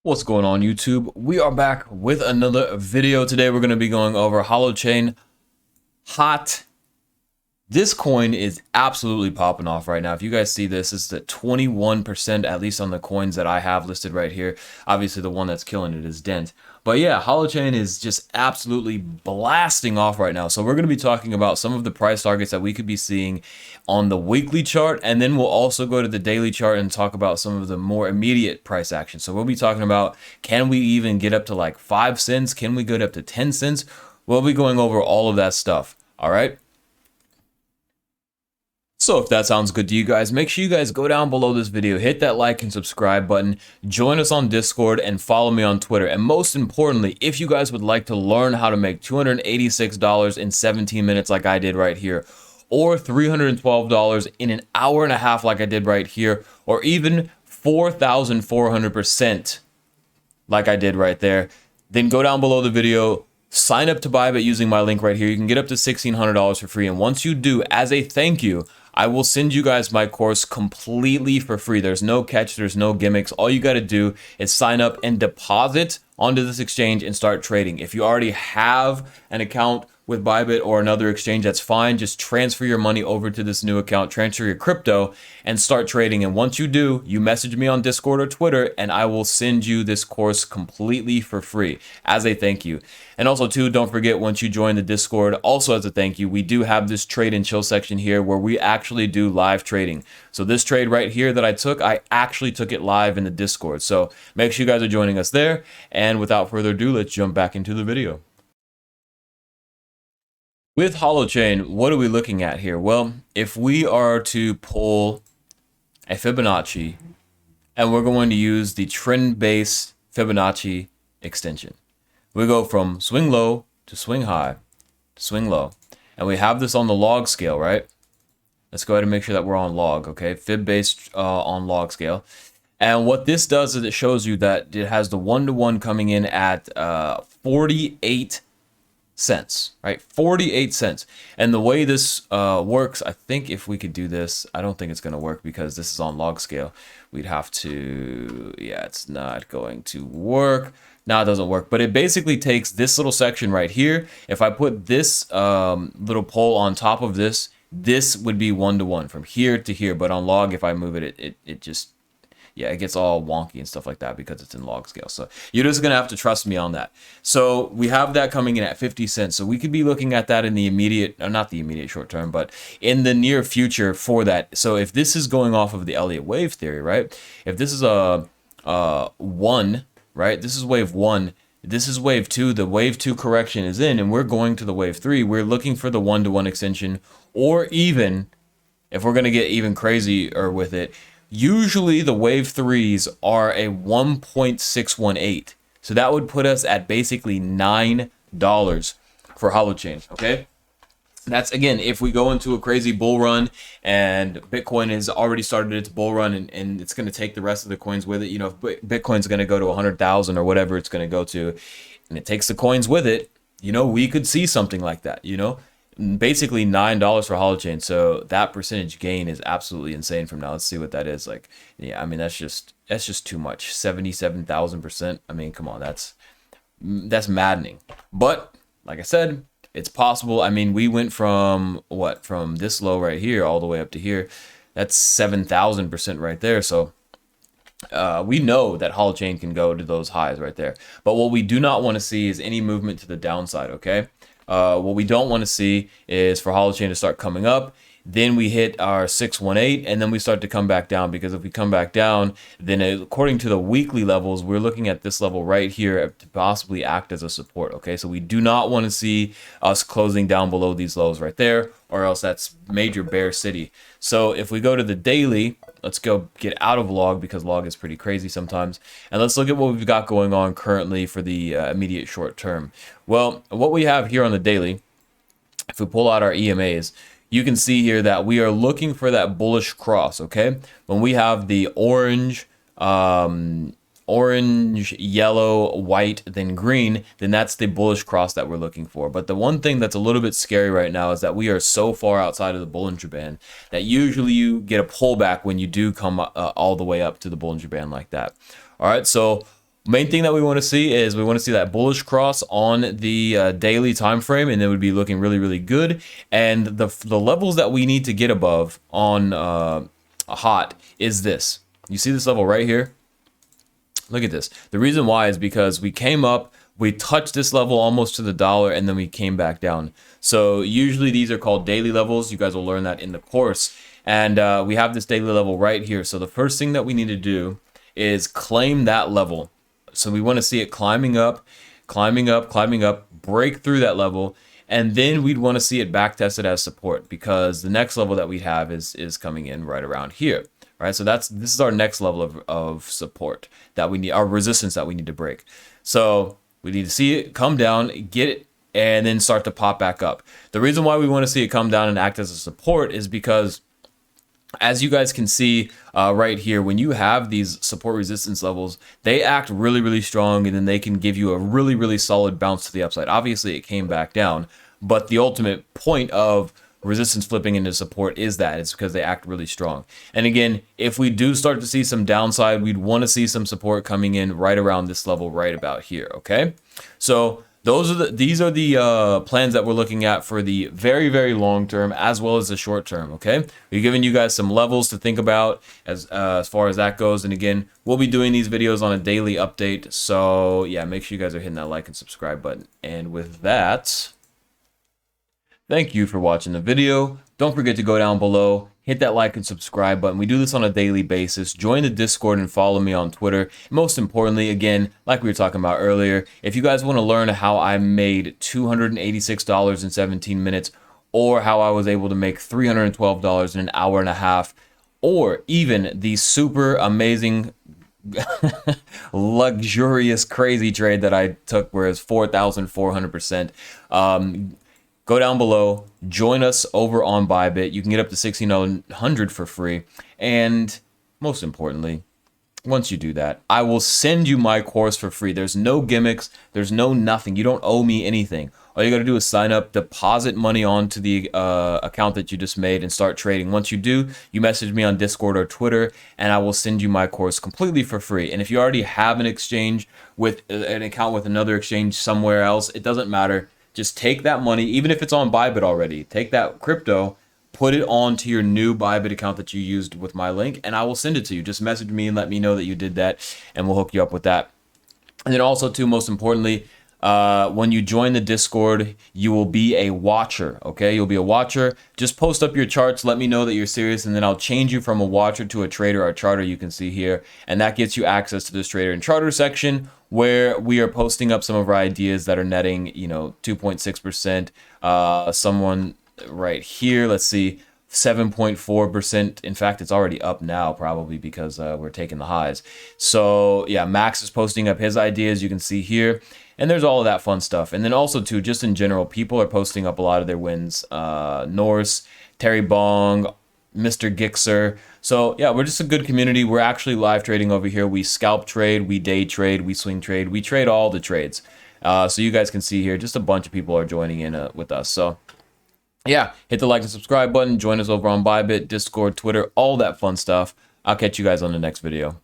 What's going on, YouTube? We are back with another video. Today we're going to be going over Holochain. Hot. This coin is absolutely popping off right now. If you guys see this, it's at 21%, at least on the coins that I have listed right here. Obviously, the one that's killing it is Dent. But yeah, Holochain is just absolutely blasting off right now. So we're going to be talking about some of the price targets that we could be seeing on the weekly chart. And then we'll also go to the daily chart and talk about some of the more immediate price action. So we'll be talking about, can we even get up to like 5 cents? Can we get up to 10 cents? We'll be going over all of that stuff. All right. So if that sounds good to you guys, make sure you guys go down below this video, hit that like and subscribe button, join us on Discord, and follow me on Twitter. And most importantly, if you guys would like to learn how to make $286 in 17 minutes like I did right here, or $312 in an hour and a half like I did right here, or even 4,400% like I did right there, then go down below the video, sign up to Bybit using my link right here. You can get up to $1,600 for free. And once you do, as a thank you, I will send you guys my course completely for free. There's no catch, there's no gimmicks. All you got to do is sign up and deposit onto this exchange and start trading. If you already have an account with Bybit or another exchange, that's fine. Just transfer your money over to this new account, transfer your crypto, and start trading. And once you do, you message me on Discord or Twitter, and I will send you this course completely for free as a thank you. And also, too, don't forget, once you join the Discord, also as a thank you, we do have this trade and chill section here where we actually do live trading. So this trade right here that I actually took it live in the Discord. So make sure you guys are joining us there. And without further ado, let's jump back into the video. With Holochain, what are we looking at here? Well, if we are to pull a Fibonacci, and we're going to use the trend-based Fibonacci extension, we go from swing low to swing high to swing low, and we have this on the log scale, right? Let's go ahead and make sure that we're on log, okay? Fib-based on log scale. And what this does is it shows you that it has the one-to-one coming in at 48 cents, right? 48 cents. And the way this works, I think if we could do this, I don't think it's going to work because this is on log scale. We'd have to, yeah, it's not going to work. No, it doesn't work. But it basically takes this little section right here. If I put this little pole on top of this, this would be one-to-one from here to here. But on log, if I move it, it just, yeah, it gets all wonky and stuff like that because it's in log scale. So you're just going to have to trust me on that. So we have that coming in at 50 cents. So we could be looking at that in the immediate, not the immediate short term, but in the near future for that. So if this is going off of the Elliott wave theory, right? If this is a one, right? This is wave one. This is wave two. The wave two correction is in, and we're going to the wave three. We're looking for the one-to-one extension, or even if we're going to get even crazier with it, usually the wave threes are a 1.618. So that would put us at basically $9 for Holochain, okay? That's, again, if we go into a crazy bull run and Bitcoin has already started its bull run and it's going to take the rest of the coins with it. You know, if Bitcoin's going to go to 100,000 or whatever it's going to go to, and it takes the coins with it, you know, we could see something like that, you know? Basically $9 for Holochain. So that percentage gain is absolutely insane from now. Let's see what that is. Like, yeah, I mean, that's just too much. 77,000%. I mean, come on, that's maddening. But like I said, it's possible. I mean, we went from from this low right here all the way up to here. That's 7,000% right there. So we know that Holochain can go to those highs right there. But what we do not want to see is any movement to the downside, okay? What we don't want to see is for Holochain to start coming up, then we hit our 618, and then we start to come back down, because if we come back down, then according to the weekly levels, we're looking at this level right here to possibly act as a support, okay? So we do not want to see us closing down below these lows right there, or else that's major bear city. So if we go to the daily, let's go get out of log, because log is pretty crazy sometimes. And let's look at what we've got going on currently for the immediate short term. Well, what we have here on the daily, if we pull out our EMAs, you can see here that we are looking for that bullish cross, okay? When we have the orange, yellow, white, then green, then that's the bullish cross that we're looking for. But the one thing that's a little bit scary right now is that we are so far outside of the Bollinger Band that usually you get a pullback when you do come all the way up to the Bollinger Band like that. All right, so Main thing that we want to see is we want to see that bullish cross on the daily time frame, and it would be looking really, really good. And the levels that we need to get above on hot is this. You see this level right here? Look at this. The reason why is because we came up, we touched this level almost to the dollar, and then we came back down. So usually these are called daily levels. You guys will learn that in the course. And we have this daily level right here. So the first thing that we need to do is claim that level. So we want to see it climbing up, climbing up, climbing up, break through that level. And then we'd want to see it back tested as support, because the next level that we have is coming in right around here. Right, so this is our next level of support that we need, our resistance that we need to break. So we need to see it come down, get it, and then start to pop back up. The reason why we want to see it come down and act as a support is because, as you guys can see right here, when you have these support resistance levels, they act really, really strong, and then they can give you a really, really solid bounce to the upside. Obviously, it came back down, but the ultimate point of resistance flipping into support is that it's because they act really strong. And again, if we do start to see some downside, we'd want to see some support coming in right around this level right about here. Okay, so these are the plans that we're looking at for the very, very long term as well as the short term. Okay, we're giving you guys some levels to think about as far as that goes. And again, we'll be doing these videos on a daily update, so yeah, make sure you guys are hitting that like and subscribe button. And with that, thank you for watching the video. Don't forget to go down below, hit that like and subscribe button. We do this on a daily basis. Join the Discord and follow me on Twitter. Most importantly, again, like we were talking about earlier, if you guys want to learn how I made $286 in 17 minutes, or how I was able to make $312 in an hour and a half, or even the super amazing luxurious crazy trade that I took where it's 4,400%, go down below, join us over on Bybit. You can get up to 1,600 for free. And most importantly, once you do that, I will send you my course for free. There's no gimmicks. There's no nothing. You don't owe me anything. All you got to do is sign up, deposit money onto the account that you just made, and start trading. Once you do, you message me on Discord or Twitter, and I will send you my course completely for free. And if you already have an exchange with an account with another exchange somewhere else, it doesn't matter. Just take that money, even if it's on Bybit already, take that crypto, put it onto your new Bybit account that you used with my link, and I will send it to you. Just message me and let me know that you did that, and we'll hook you up with that. And then also, too, most importantly, when you join the Discord, you will be a watcher, okay? You'll be a watcher. Just post up your charts, let me know that you're serious, and then I'll change you from a watcher to a trader or charter, you can see here. And that gets you access to this trader and charter section, where we are posting up some of our ideas that are netting, 2.6%. Someone right here, let's see, 7.4%. In fact, it's already up now, probably because we're taking the highs. So yeah, Max is posting up his ideas, you can see here. And there's all of that fun stuff. And then also, too, just in general, people are posting up a lot of their wins. Norse, Terry Bong, Mr. Gixer. So yeah, we're just a good community. We're actually live trading over here. We scalp trade, we day trade, we swing trade. We trade all the trades. So you guys can see here, just a bunch of people are joining in with us. So yeah, hit the like and subscribe button. Join us over on Bybit, Discord, Twitter, all that fun stuff. I'll catch you guys on the next video.